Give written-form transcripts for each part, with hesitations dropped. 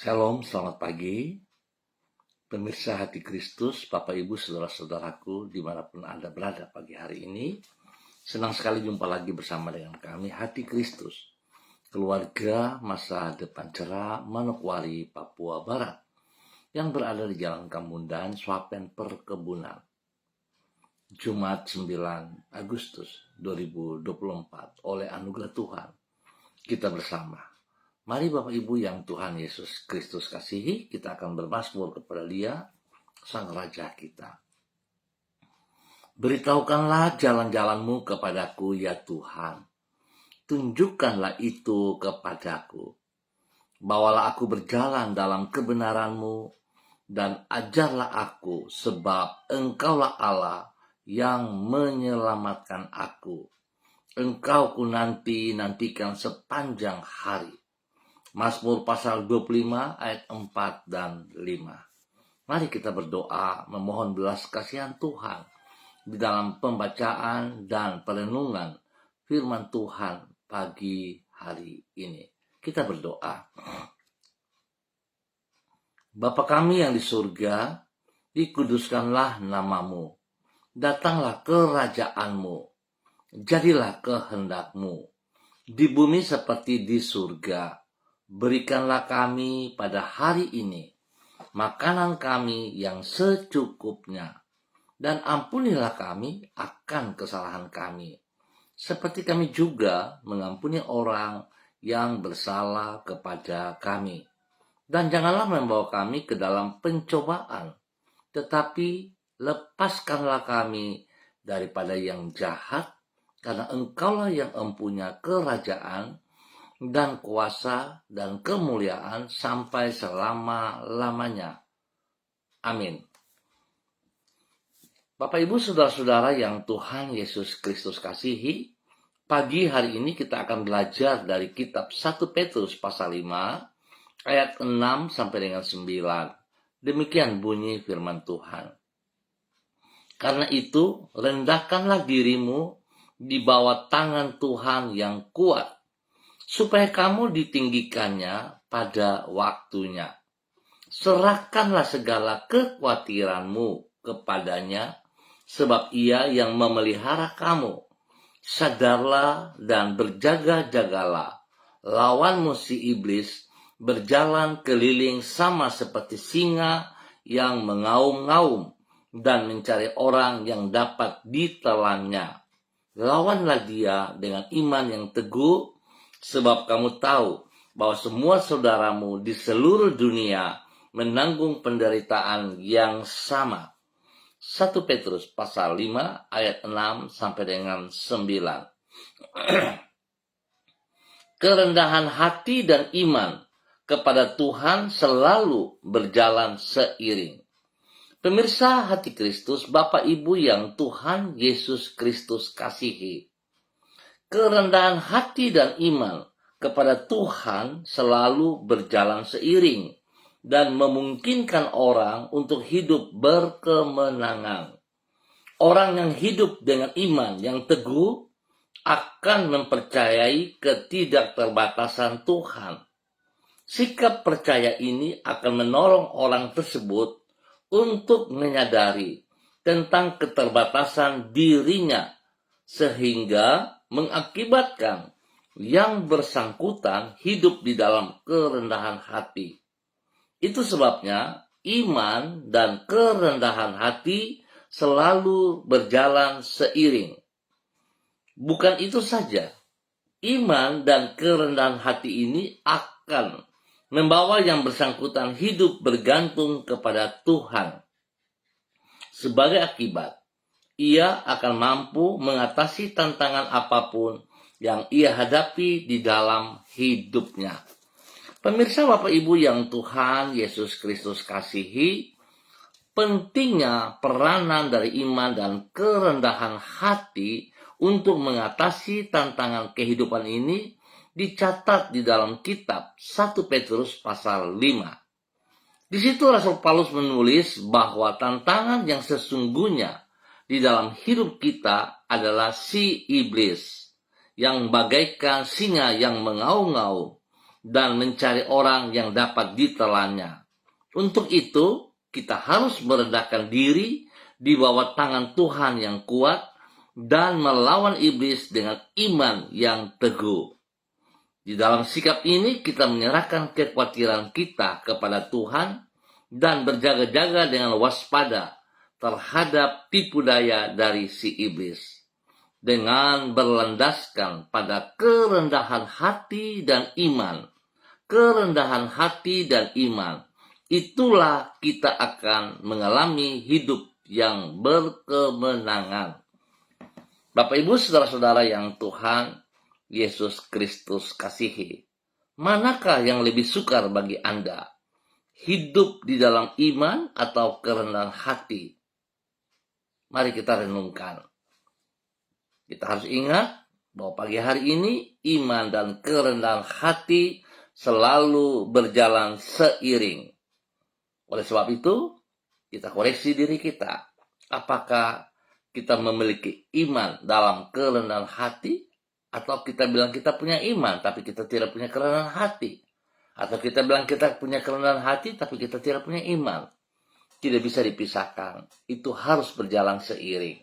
Shalom, selamat pagi. Pemirsa hati Kristus, Bapak Ibu, Saudara-saudaraku, dimanapun Anda berada pagi hari ini. Senang sekali jumpa lagi bersama dengan kami, Hati Kristus. Keluarga Masa Depan Cerah, Manokwari, Papua Barat. Yang berada di Jalan Kamundan, Swapen Perkebunan. Jumat 9 Agustus 2024, oleh anugerah Tuhan, kita bersama. Mari Bapak Ibu yang Tuhan Yesus Kristus kasihi, kita akan bermazmur kepada Dia, Sang Raja kita. Beritahukanlah jalan-jalanmu kepadaku ya Tuhan. Tunjukkanlah itu kepadaku. Bawalah aku berjalan dalam kebenaran-Mu dan ajarlah aku, sebab Engkaulah Allah yang menyelamatkan aku. Engkau ku nantikan sepanjang hari. Mazmur pasal 25 ayat 4 dan 5. Mari kita berdoa memohon belas kasihan Tuhan di dalam pembacaan dan perenungan firman Tuhan pagi hari ini. Kita berdoa. Bapa kami yang di surga, dikuduskanlah namamu. Datanglah kerajaanmu. Jadilah kehendak-Mu di bumi seperti di surga. Berikanlah kami pada hari ini makanan kami yang secukupnya, dan ampunilah kami akan kesalahan kami, seperti kami juga mengampuni orang yang bersalah kepada kami. Dan janganlah membawa kami ke dalam pencobaan, tetapi lepaskanlah kami daripada yang jahat, karena Engkaulah yang mempunyai kerajaan dan kuasa dan kemuliaan sampai selama-lamanya. Amin. Bapak Ibu Saudara-saudara yang Tuhan Yesus Kristus kasihi, pagi hari ini kita akan belajar dari kitab 1 Petrus pasal 5 ayat 6 sampai dengan 9. Demikian bunyi firman Tuhan. Karena itu, rendahkanlah dirimu di bawah tangan Tuhan yang kuat, supaya kamu ditinggikannya pada waktunya. Serahkanlah segala kekhawatiranmu kepadanya, sebab Ia yang memelihara kamu. Sadarlah dan berjaga-jagalah. Lawanmu si iblis berjalan keliling sama seperti singa yang mengaum-ngaum dan mencari orang yang dapat ditelannya. Lawanlah dia dengan iman yang teguh, sebab kamu tahu bahwa semua saudaramu di seluruh dunia menanggung penderitaan yang sama. 1 Petrus pasal 5 ayat 6 sampai dengan 9. Kerendahan hati dan iman kepada Tuhan selalu berjalan seiring. Pemirsa hati Kristus, Bapak Ibu yang Tuhan Yesus Kristus kasihi, kerendahan hati dan iman kepada Tuhan selalu berjalan seiring dan memungkinkan orang untuk hidup berkemenangan. Orang yang hidup dengan iman yang teguh akan mempercayai ketidakterbatasan Tuhan. Sikap percaya ini akan menolong orang tersebut untuk menyadari tentang keterbatasan dirinya, sehingga mengakibatkan yang bersangkutan hidup di dalam kerendahan hati. Itu sebabnya iman dan kerendahan hati selalu berjalan seiring. Bukan itu saja, iman dan kerendahan hati ini akan membawa yang bersangkutan hidup bergantung kepada Tuhan. Sebagai akibat, ia akan mampu mengatasi tantangan apapun yang ia hadapi di dalam hidupnya. Pemirsa Bapak Ibu yang Tuhan Yesus Kristus kasihi, pentingnya peranan dari iman dan kerendahan hati untuk mengatasi tantangan kehidupan ini dicatat di dalam kitab 1 Petrus pasal 5. Di situ Rasul Paulus menulis bahwa tantangan yang sesungguhnya di dalam hidup kita adalah si iblis yang bagaikan singa yang mengaum-ngaum dan mencari orang yang dapat ditelannya. Untuk itu, kita harus merendahkan diri di bawah tangan Tuhan yang kuat dan melawan iblis dengan iman yang teguh. Di dalam sikap ini, kita menyerahkan kekhawatiran kita kepada Tuhan dan berjaga-jaga dengan waspada terhadap tipu daya dari si iblis. Dengan berlandaskan pada kerendahan hati dan iman. Kerendahan hati dan iman. Itulah kita akan mengalami hidup yang berkemenangan. Bapak Ibu saudara-saudara yang Tuhan Yesus Kristus kasihi, manakah yang lebih sukar bagi Anda? Hidup di dalam iman atau kerendahan hati? Mari kita renungkan. Kita harus ingat bahwa pagi hari ini iman dan kerendahan hati selalu berjalan seiring. Oleh sebab itu, kita koreksi diri kita. Apakah kita memiliki iman dalam kerendahan hati? Atau kita bilang kita punya iman, tapi kita tidak punya kerendahan hati? Atau kita bilang kita punya kerendahan hati, tapi kita tidak punya iman? Tidak bisa dipisahkan. Itu harus berjalan seiring.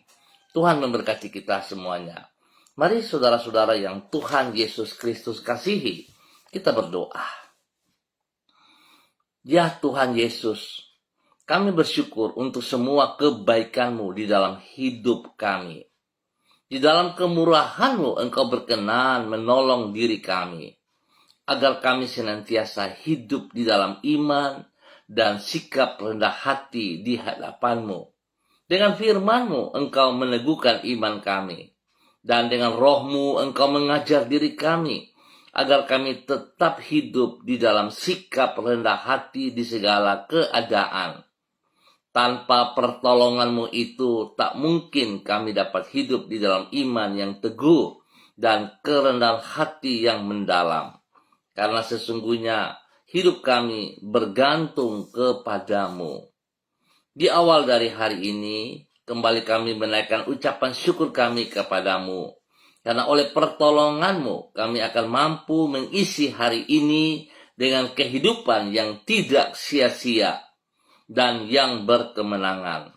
Tuhan memberkati kita semuanya. Mari saudara-saudara yang Tuhan Yesus Kristus kasihi, kita berdoa. Ya Tuhan Yesus, kami bersyukur untuk semua kebaikan-Mu di dalam hidup kami. Di dalam kemurahan-Mu Engkau berkenan menolong diri kami, agar kami senantiasa hidup di dalam iman dan sikap rendah hati di hadapan-Mu. Dengan firman-Mu Engkau meneguhkan iman kami, dan dengan Roh-Mu Engkau mengajar diri kami, agar kami tetap hidup di dalam sikap rendah hati di segala keadaan. Tanpa pertolongan-Mu itu, tak mungkin kami dapat hidup di dalam iman yang teguh dan kerendahan hati yang mendalam. Karena sesungguhnya hidup kami bergantung kepadamu. Di awal dari hari ini, kembali kami menaikkan ucapan syukur kami kepadamu. Karena oleh pertolongan-Mu, kami akan mampu mengisi hari ini dengan kehidupan yang tidak sia-sia dan yang berkemenangan.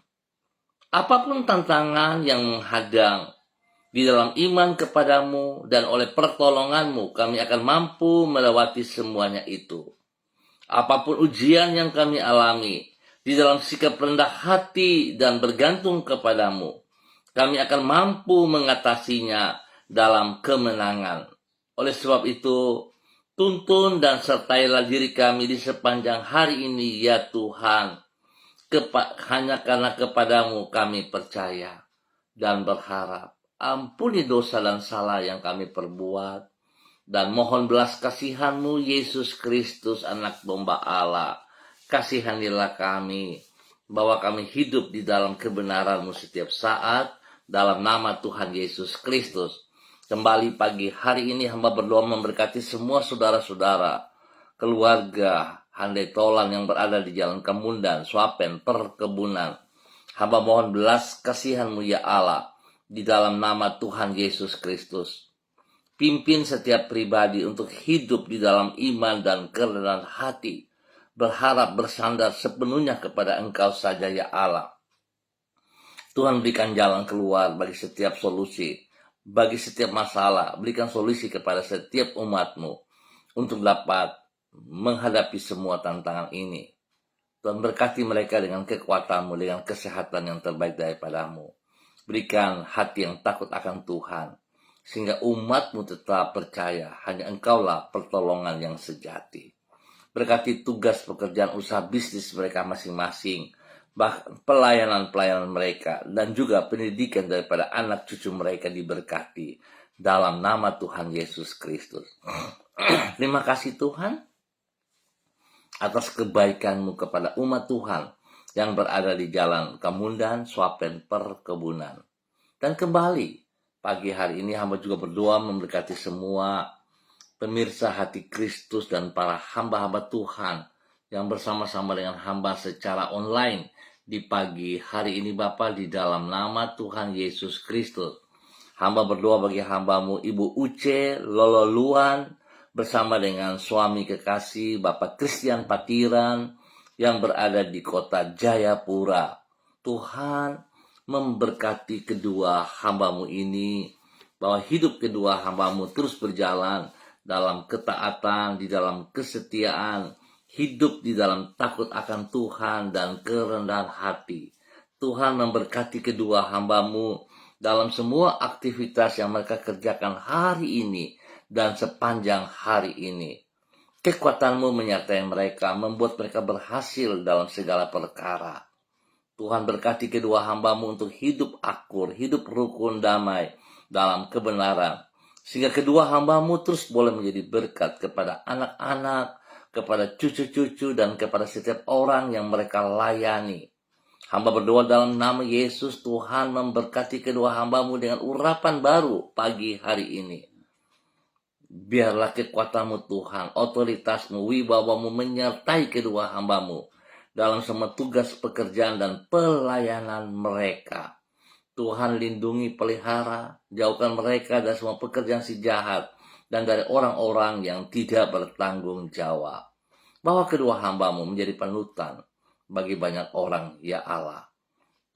Apapun tantangan yang menghadang, di dalam iman kepadamu dan oleh pertolongan-Mu, kami akan mampu melewati semuanya itu. Apapun ujian yang kami alami, di dalam sikap rendah hati dan bergantung kepadamu, kami akan mampu mengatasinya dalam kemenangan. Oleh sebab itu, tuntun dan sertailah diri kami di sepanjang hari ini, ya Tuhan. Hanya karena kepadamu kami percaya dan berharap. Ampuni dosa dan salah yang kami perbuat. Dan mohon belas kasihan-Mu, Yesus Kristus, anak domba Allah. Kasihanilah kami, bahwa kami hidup di dalam kebenaran-Mu setiap saat, dalam nama Tuhan Yesus Kristus. Kembali pagi hari ini hamba berdoa memberkati semua saudara-saudara, keluarga, handai tolan yang berada di jalan Kemundan, Swapen, perkebunan. Hamba mohon belas kasihan-Mu ya Allah, di dalam nama Tuhan Yesus Kristus. Pimpin setiap pribadi untuk hidup di dalam iman dan kerendahan hati, berharap bersandar sepenuhnya kepada Engkau saja ya Allah. Tuhan berikan jalan keluar bagi setiap solusi, bagi setiap masalah. Berikan solusi kepada setiap umat-Mu untuk dapat menghadapi semua tantangan ini. Tuhan berkati mereka dengan kekuatan-Mu, dengan kesehatan yang terbaik daripada-Mu. Berikan hati yang takut akan Tuhan, sehingga umat-Mu tetap percaya hanya Engkaulah pertolongan yang sejati. Berkati tugas pekerjaan usaha bisnis mereka masing-masing, bahkan pelayanan-pelayanan mereka, dan juga pendidikan daripada anak cucu mereka diberkati dalam nama Tuhan Yesus Kristus. Terima kasih Tuhan atas kebaikan-Mu kepada umat Tuhan yang berada di jalan Kemundan, Swapen, perkebunan. Dan kembali pagi hari ini hamba juga berdoa memberkati semua pemirsa hati Kristus dan para hamba-hamba Tuhan yang bersama-sama dengan hamba secara online di pagi hari ini Bapa, di dalam nama Tuhan Yesus Kristus. Hamba berdoa bagi hamba-Mu Ibu Uce, Lolo Luan, bersama dengan suami kekasih Bapak Christian Patiran yang berada di kota Jayapura. Tuhan memberkati kedua hambamu ini, bahwa hidup kedua hambamu terus berjalan dalam ketaatan, di dalam kesetiaan, hidup di dalam takut akan Tuhan dan kerendahan hati. Tuhan memberkati kedua hambamu dalam semua aktivitas yang mereka kerjakan hari ini dan sepanjang hari ini. Kekuatan-Mu menyertai mereka, membuat mereka berhasil dalam segala perkara. Tuhan berkati kedua hambamu untuk hidup akur, hidup rukun damai dalam kebenaran. Sehingga kedua hambamu terus boleh menjadi berkat kepada anak-anak, kepada cucu-cucu, dan kepada setiap orang yang mereka layani. Hamba berdoa dalam nama Yesus, Tuhan memberkati kedua hambamu dengan urapan baru pagi hari ini. Biarlah kekuatan-Mu Tuhan, otoritas-Mu, wibawa-Mu menyertai kedua hambamu dalam semua tugas pekerjaan dan pelayanan mereka. Tuhan lindungi, pelihara, jauhkan mereka dari semua pekerjaan si jahat dan dari orang-orang yang tidak bertanggung jawab. Bahwa kedua hambamu menjadi panutan bagi banyak orang, ya Allah.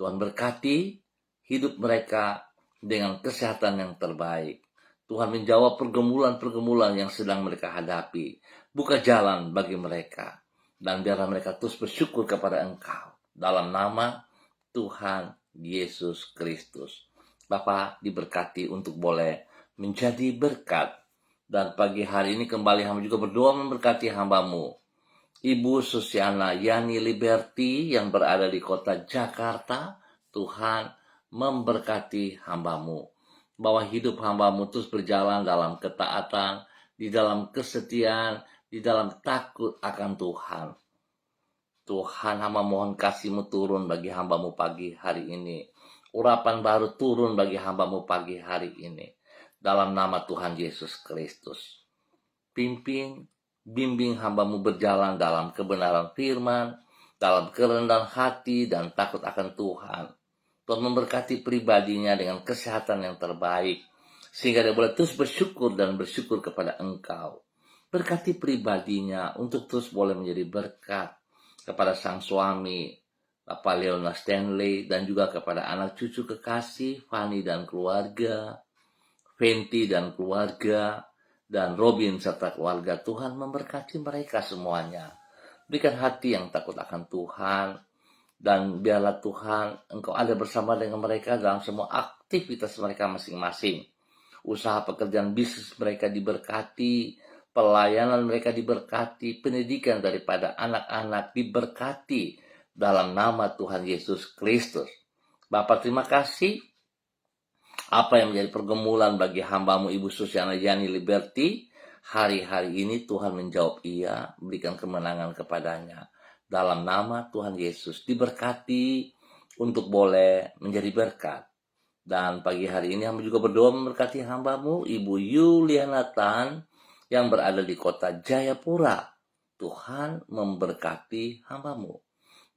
Tuhan berkati hidup mereka dengan kesehatan yang terbaik. Tuhan menjawab pergumulan-pergumulan yang sedang mereka hadapi. Buka jalan bagi mereka. Dan biarlah mereka terus bersyukur kepada Engkau. Dalam nama Tuhan Yesus Kristus. Bapa diberkati untuk boleh menjadi berkat. Dan pagi hari ini kembali hamba juga berdoa memberkati hambamu, Ibu Susiana Yani Liberty yang berada di kota Jakarta. Tuhan memberkati hambamu, bahwa hidup hambamu terus berjalan dalam ketaatan, di dalam kesetiaan, di dalam takut akan Tuhan. Tuhan, hamba mohon kasih-Mu turun bagi hambamu pagi hari ini. Urapan baru turun bagi hambamu pagi hari ini. Dalam nama Tuhan Yesus Kristus. Bimbing hambamu berjalan dalam kebenaran firman, dalam kerendahan hati dan takut akan Tuhan. Tuhan memberkati pribadinya dengan kesehatan yang terbaik, sehingga dia boleh terus bersyukur dan bersyukur kepada Engkau. Berkati pribadinya untuk terus boleh menjadi berkat kepada sang suami, Bapak Leona Stanley, dan juga kepada anak cucu kekasih, Fanny dan keluarga, Fenty dan keluarga, dan Robin serta keluarga. Tuhan memberkati mereka semuanya. Berikan hati yang takut akan Tuhan, dan biarlah Tuhan Engkau ada bersama dengan mereka dalam semua aktivitas mereka masing-masing. Usaha pekerjaan bisnis mereka diberkati, pelayanan mereka diberkati, pendidikan daripada anak-anak diberkati dalam nama Tuhan Yesus Kristus. Bapa, terima kasih. Apa yang menjadi pergumulan bagi hambamu Ibu Susiana Yani Liberty, hari-hari ini Tuhan menjawab iya, berikan kemenangan kepadanya. Dalam nama Tuhan Yesus, diberkati untuk boleh menjadi berkat. Dan pagi hari ini hamba juga berdoa memberkati hambamu Ibu Yuliana Tan yang berada di kota Jayapura. Tuhan memberkati hambamu.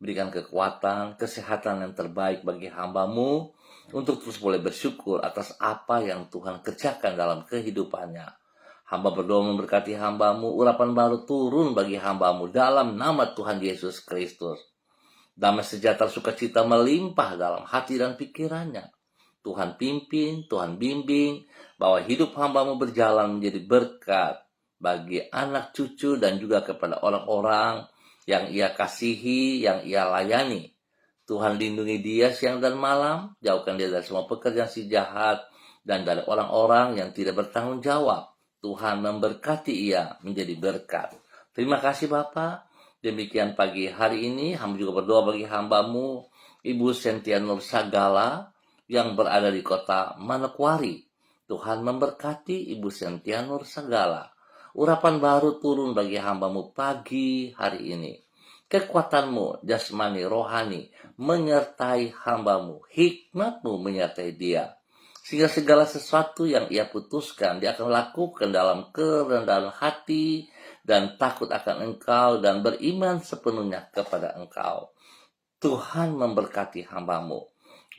Berikan kekuatan, kesehatan yang terbaik bagi hambamu untuk terus boleh bersyukur atas apa yang Tuhan kerjakan dalam kehidupannya. Hamba berdoa memberkati hambamu, urapan baru turun bagi hambamu dalam nama Tuhan Yesus Kristus. Damai sejahtera sukacita melimpah dalam hati dan pikirannya. Tuhan pimpin, Tuhan bimbing, bahwa hidup hambamu berjalan menjadi berkat bagi anak cucu dan juga kepada orang-orang yang ia kasihi, yang ia layani. Tuhan lindungi dia siang dan malam, jauhkan dia dari semua pekerjaan si jahat dan dari orang-orang yang tidak bertanggung jawab. Tuhan memberkati ia menjadi berkat. Terima kasih Bapa. Demikian pagi hari ini, hamba juga berdoa bagi hambamu, Ibu Sentia Nur Sagala, yang berada di kota Manokwari. Tuhan memberkati Ibu Sentia Nur Sagala. Urapan baru turun bagi hambamu pagi hari ini. Kekuatan-Mu, jasmani, rohani, menyertai hambamu. Hikmat-Mu menyertai dia. Sehingga segala sesuatu yang ia putuskan, dia akan lakukan dalam kerendahan hati dan takut akan Engkau dan beriman sepenuhnya kepada Engkau. Tuhan memberkati hambamu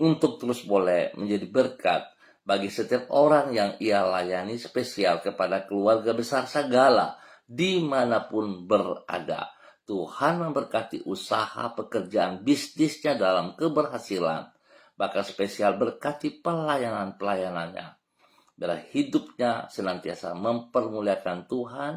untuk terus boleh menjadi berkat bagi setiap orang yang ia layani, spesial kepada keluarga besar Sagala dimanapun berada. Tuhan memberkati usaha, pekerjaan, bisnisnya dalam keberhasilan. Bahkan spesial berkati pelayanan-pelayanannya. Biar hidupnya senantiasa mempermuliakan Tuhan,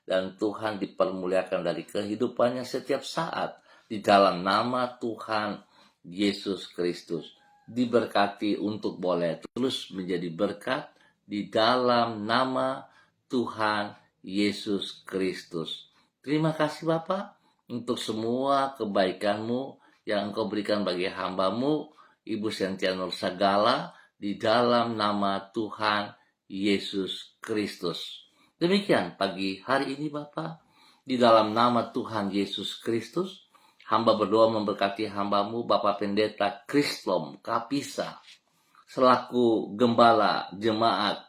dan Tuhan dipermuliakan dari kehidupannya setiap saat. Di dalam nama Tuhan Yesus Kristus. Diberkati untuk boleh terus menjadi berkat di dalam nama Tuhan Yesus Kristus. Terima kasih Bapak untuk semua kebaikan-Mu yang Engkau berikan bagi hamba-Mu, Ibu Cynthia Nur Sagala, di dalam nama Tuhan Yesus Kristus. Demikian pagi hari ini Bapak, di dalam nama Tuhan Yesus Kristus, hamba berdoa memberkati hamba-Mu Bapak Pendeta Kristlom Kapisa, selaku Gembala Jemaat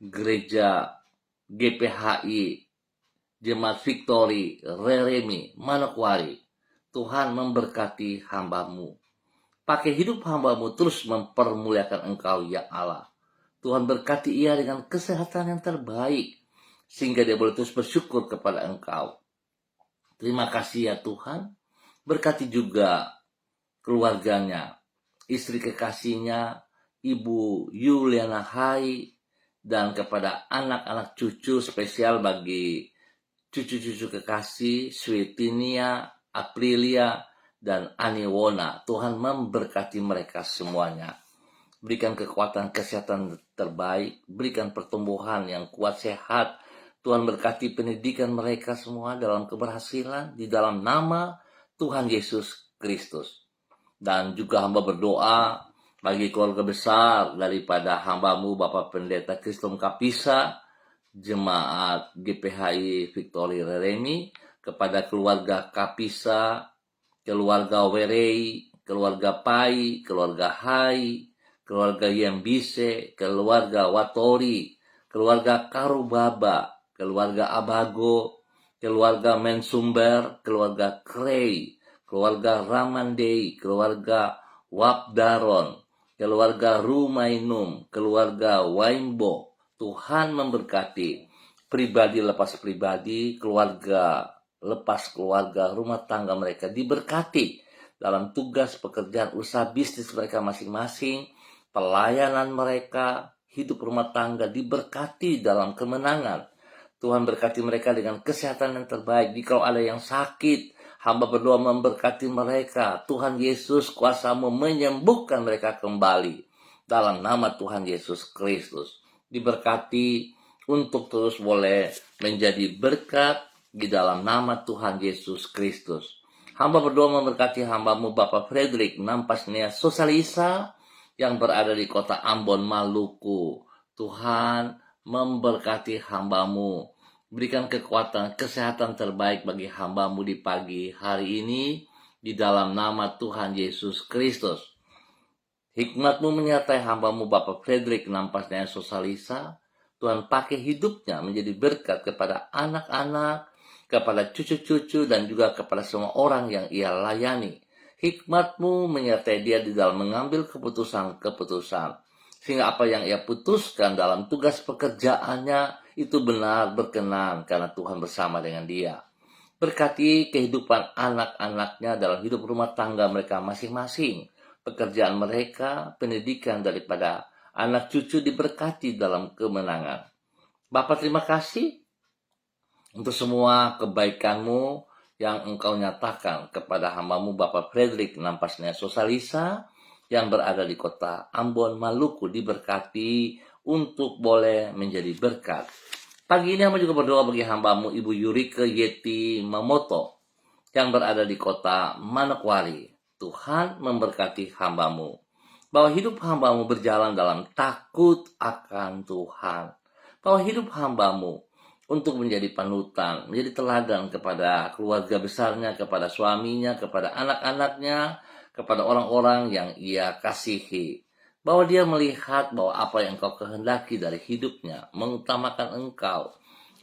Gereja GPHI Jemaat Victory Reremi Manokwari. Tuhan memberkati hamba-Mu. Pakai hidup hamba-Mu terus mempermuliakan Engkau ya Allah. Tuhan berkati ia dengan kesehatan yang terbaik, sehingga dia boleh terus bersyukur kepada Engkau. Terima kasih ya Tuhan. Berkati juga keluarganya, istri kekasihnya, Ibu Yuliana Hai, dan kepada anak-anak cucu, spesial bagi cucu-cucu kekasih, Swetinia, Aprilia, dan Aniwona. Tuhan memberkati mereka semuanya. Berikan kekuatan kesehatan terbaik, berikan pertumbuhan yang kuat sehat. Tuhan berkati pendidikan mereka semua dalam keberhasilan di dalam nama Tuhan Yesus Kristus. Dan juga hamba berdoa bagi keluarga besar daripada hamba-Mu Bapak Pendeta Kristlom Kapisa, Jemaat GPHI Victory Reremi, kepada keluarga Kapisa, keluarga Werei, keluarga Pai, keluarga Hai, keluarga Yembise, keluarga Watori, keluarga Karubaba, keluarga Abago, keluarga Mensumber, keluarga Krei, keluarga Ramandei, keluarga Wabdaron, keluarga Rumainum, keluarga Waimbo. Tuhan memberkati pribadi lepas pribadi, keluarga lepas keluarga, rumah tangga mereka diberkati dalam tugas pekerjaan usaha bisnis mereka masing-masing, pelayanan mereka, hidup rumah tangga diberkati dalam kemenangan. Tuhan berkati mereka dengan kesehatan yang terbaik. Jika ada yang sakit, hamba berdoa memberkati mereka. Tuhan Yesus kuasa-Mu menyembuhkan mereka kembali dalam nama Tuhan Yesus Kristus. Diberkati untuk terus boleh menjadi berkat di dalam nama Tuhan Yesus Kristus. Hamba berdoa memberkati hamba-Mu Bapak Frederick Nampasnia Sosalisa yang berada di kota Ambon, Maluku. Tuhan memberkati hamba-Mu. Berikan kekuatan, kesehatan terbaik bagi hamba-Mu di pagi hari ini di dalam nama Tuhan Yesus Kristus. Hikmat-Mu menyertai hamba-Mu Bapak Frederick Nampasnia Sosalisa. Tuhan pakai hidupnya menjadi berkat kepada anak-anak, kepada cucu-cucu, dan juga kepada semua orang yang ia layani. Hikmat-Mu menyertai dia di dalam mengambil keputusan-keputusan, sehingga apa yang ia putuskan dalam tugas pekerjaannya itu benar berkenan karena Tuhan bersama dengan dia. Berkati kehidupan anak-anaknya dalam hidup rumah tangga mereka masing-masing, pekerjaan mereka, pendidikan daripada anak cucu diberkati dalam kemenangan. Bapa, terima kasih untuk semua kebaikan-Mu yang Engkau nyatakan kepada hamba-Mu Bapak Frederick Nampasnia Sosalisa yang berada di kota Ambon, Maluku, diberkati untuk boleh menjadi berkat. Pagi ini hamba juga berdoa bagi hamba-Mu Ibu Yurike Yeti Mamoto yang berada di kota Manokwari. Tuhan memberkati hamba-Mu, bahwa hidup hamba-Mu berjalan dalam takut akan Tuhan, bahwa hidup hamba-Mu untuk menjadi panutan, menjadi teladan kepada keluarga besarnya, kepada suaminya, kepada anak-anaknya, kepada orang-orang yang ia kasihi. Bahwa dia melihat bahwa apa yang Engkau kehendaki dari hidupnya, mengutamakan Engkau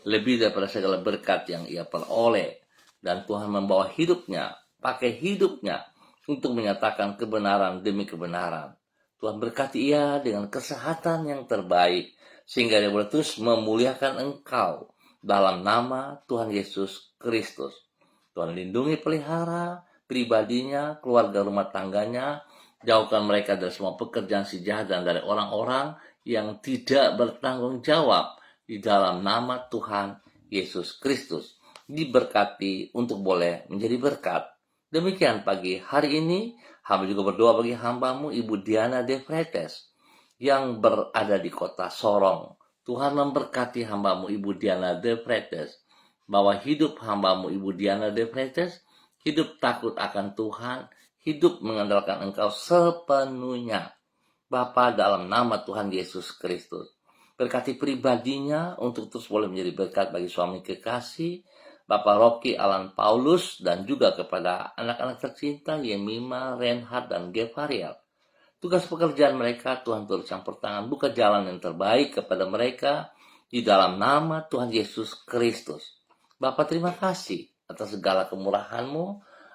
lebih daripada segala berkat yang ia peroleh. Dan Tuhan membawa hidupnya, pakai hidupnya untuk menyatakan kebenaran demi kebenaran. Tuhan berkati ia dengan kesehatan yang terbaik, sehingga dia boleh terus memuliakan Engkau dalam nama Tuhan Yesus Kristus. Tuhan lindungi pelihara pribadinya, keluarga rumah tangganya, jauhkan mereka dari semua pekerjaan si jahat dan dari orang-orang yang tidak bertanggung jawab di dalam nama Tuhan Yesus Kristus. Diberkati untuk boleh menjadi berkat. Demikian pagi hari ini, hamba juga berdoa bagi hambamu Ibu Diana De Freitas yang berada di kota Sorong. Tuhan memberkati hambamu Ibu Diana De Freitas, bahwa hidup hambamu Ibu Diana De Freitas hidup takut akan Tuhan, hidup mengandalkan Engkau sepenuhnya. Bapa, dalam nama Tuhan Yesus Kristus, berkati pribadinya untuk terus boleh menjadi berkat bagi suami kekasih, Bapak Rocky Alan Paulus, dan juga kepada anak-anak tercinta Yemima, Reinhard, dan Gevariel. Tugas pekerjaan mereka, Tuhan turut campur tangan, buka jalan yang terbaik kepada mereka di dalam nama Tuhan Yesus Kristus. Bapak, terima kasih atas segala kemurahan-Mu,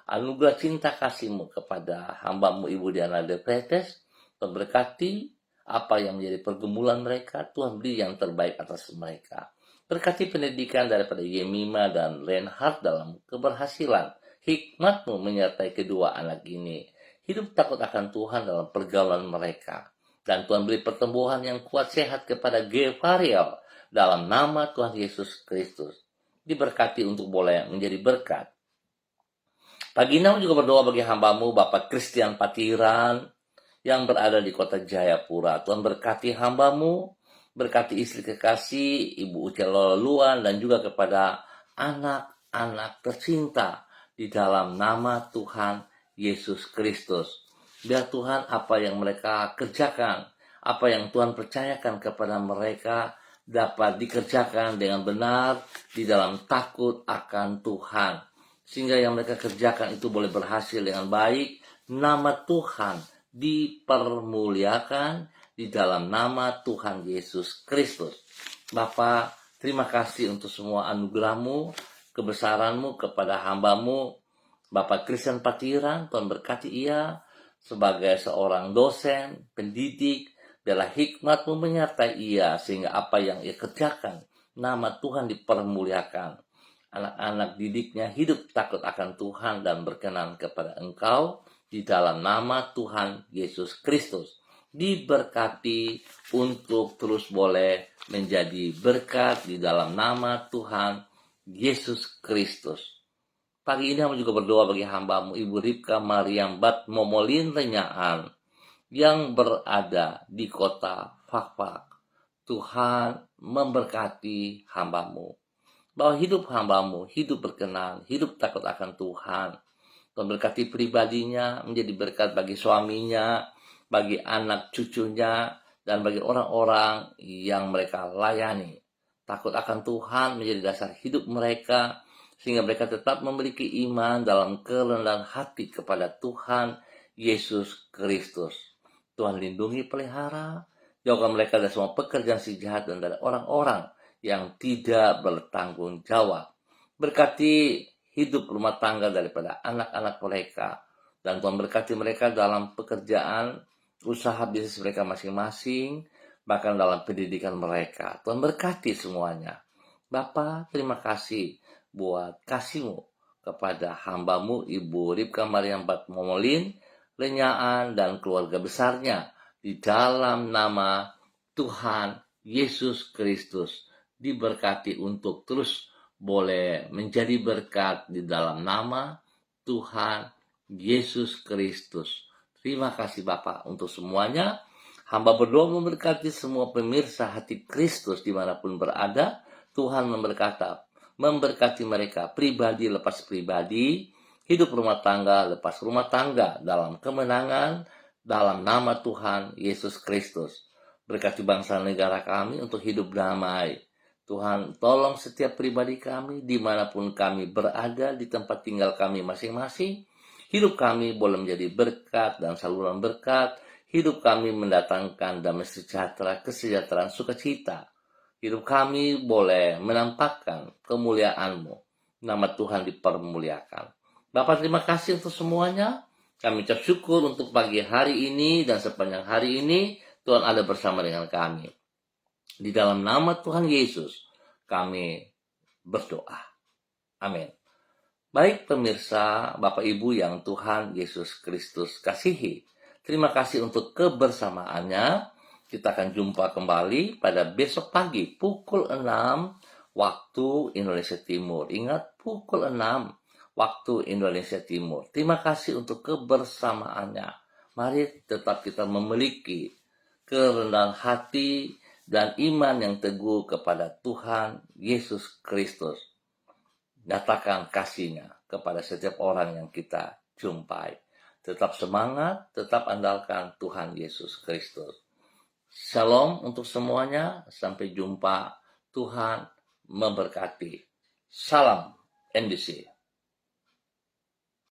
anugerah cinta kasih-Mu kepada hamba-Mu Ibu Diana De Freitas. Tuhan berkati apa yang menjadi pergumulan mereka, Tuhan beri yang terbaik atas mereka. Berkati pendidikan daripada Yemima dan Reinhard dalam keberhasilan. Hikmat-Mu menyertai kedua anak ini. Hidup takut akan Tuhan dalam pergaulan mereka. Dan Tuhan beri pertumbuhan yang kuat sehat kepada Gevariel dalam nama Tuhan Yesus Kristus. Diberkati untuk boleh menjadi berkat. Pagi ini juga berdoa bagi hamba-Mu Bapak Christian Patiran yang berada di kota Jayapura. Tuhan berkati hamba-Mu, berkati istri kekasih Ibu Uce Loluan, dan juga kepada anak-anak tercinta di dalam nama Tuhan Yesus Kristus. Biar Tuhan apa yang mereka kerjakan, apa yang Tuhan percayakan kepada mereka dapat dikerjakan dengan benar di dalam takut akan Tuhan. Sehingga yang mereka kerjakan itu boleh berhasil dengan baik. Nama Tuhan dipermuliakan di dalam nama Tuhan Yesus Kristus. Bapa, terima kasih untuk semua anugerah-Mu, kebesaran-Mu kepada hamba-Mu Bapak Christian Patiran. Tuhan berkati ia sebagai seorang dosen, pendidik. Biarlah hikmat-Mu menyertai ia sehingga apa yang ia kerjakan, nama Tuhan dipermuliakan. Anak-anak didiknya hidup takut akan Tuhan dan berkenan kepada Engkau di dalam nama Tuhan Yesus Kristus. Diberkati untuk terus boleh menjadi berkat di dalam nama Tuhan Yesus Kristus. Pagi ini kami juga berdoa bagi hamba-Mu Ibu Ripka Mariam Bat Momolin Renyaan yang berada di kota Fakfak. Tuhan memberkati hamba-Mu, bahwa hidup hamba-Mu hidup berkenan, hidup takut akan Tuhan. Tuhan berkati pribadinya menjadi berkat bagi suaminya, bagi anak cucunya, dan bagi orang-orang yang mereka layani. Takut akan Tuhan menjadi dasar hidup mereka, sehingga mereka tetap memiliki iman dalam kerendahan hati kepada Tuhan Yesus Kristus. Tuhan lindungi pelihara, jauhkan mereka dari semua pekerjaan si jahat dan dari orang-orang yang tidak bertanggung jawab. Berkati hidup rumah tangga daripada anak-anak mereka, dan Tuhan berkati mereka dalam pekerjaan, usaha bisnis mereka masing-masing, bahkan dalam pendidikan mereka. Tuhan berkati semuanya. Bapa, terima kasih buat kasih-Mu kepada hamba-Mu Ibu Ripka Mariam Bat Momolin Renyaan dan keluarga besarnya di dalam nama Tuhan Yesus Kristus. Diberkati untuk terus boleh menjadi berkat di dalam nama Tuhan Yesus Kristus. Terima kasih Bapak untuk semuanya. Hamba berdoa memberkati semua pemirsa hati Kristus dimanapun berada. Tuhan memberkati mereka pribadi lepas pribadi, hidup rumah tangga lepas rumah tangga dalam kemenangan dalam nama Tuhan Yesus Kristus. Berkati bangsa negara kami untuk hidup damai. Tuhan, tolong setiap pribadi kami dimanapun kami berada di tempat tinggal kami masing-masing. Hidup kami boleh menjadi berkat dan saluran berkat. Hidup kami mendatangkan damai sejahtera, kesejahteraan, sukacita. Hidup kami boleh menampakkan kemuliaan-Mu. Nama Tuhan dipermuliakan. Bapak, terima kasih untuk semuanya. Kami ucap syukur untuk pagi hari ini dan sepanjang hari ini Tuhan ada bersama dengan kami. Di dalam nama Tuhan Yesus kami berdoa. Amin. Baik pemirsa, Bapak Ibu yang Tuhan Yesus Kristus kasihi. Terima kasih untuk kebersamaannya. Kita akan jumpa kembali pada besok pagi pukul 6 waktu Indonesia Timur. Ingat, pukul 6 waktu Indonesia Timur. Terima kasih untuk kebersamaannya. Mari tetap kita memiliki kerendahan hati dan iman yang teguh kepada Tuhan Yesus Kristus. Nyatakan kasih-Nya kepada setiap orang yang kita jumpai. Tetap semangat, tetap andalkan Tuhan Yesus Kristus. Shalom untuk semuanya. Sampai jumpa. Tuhan memberkati. Salam NBC.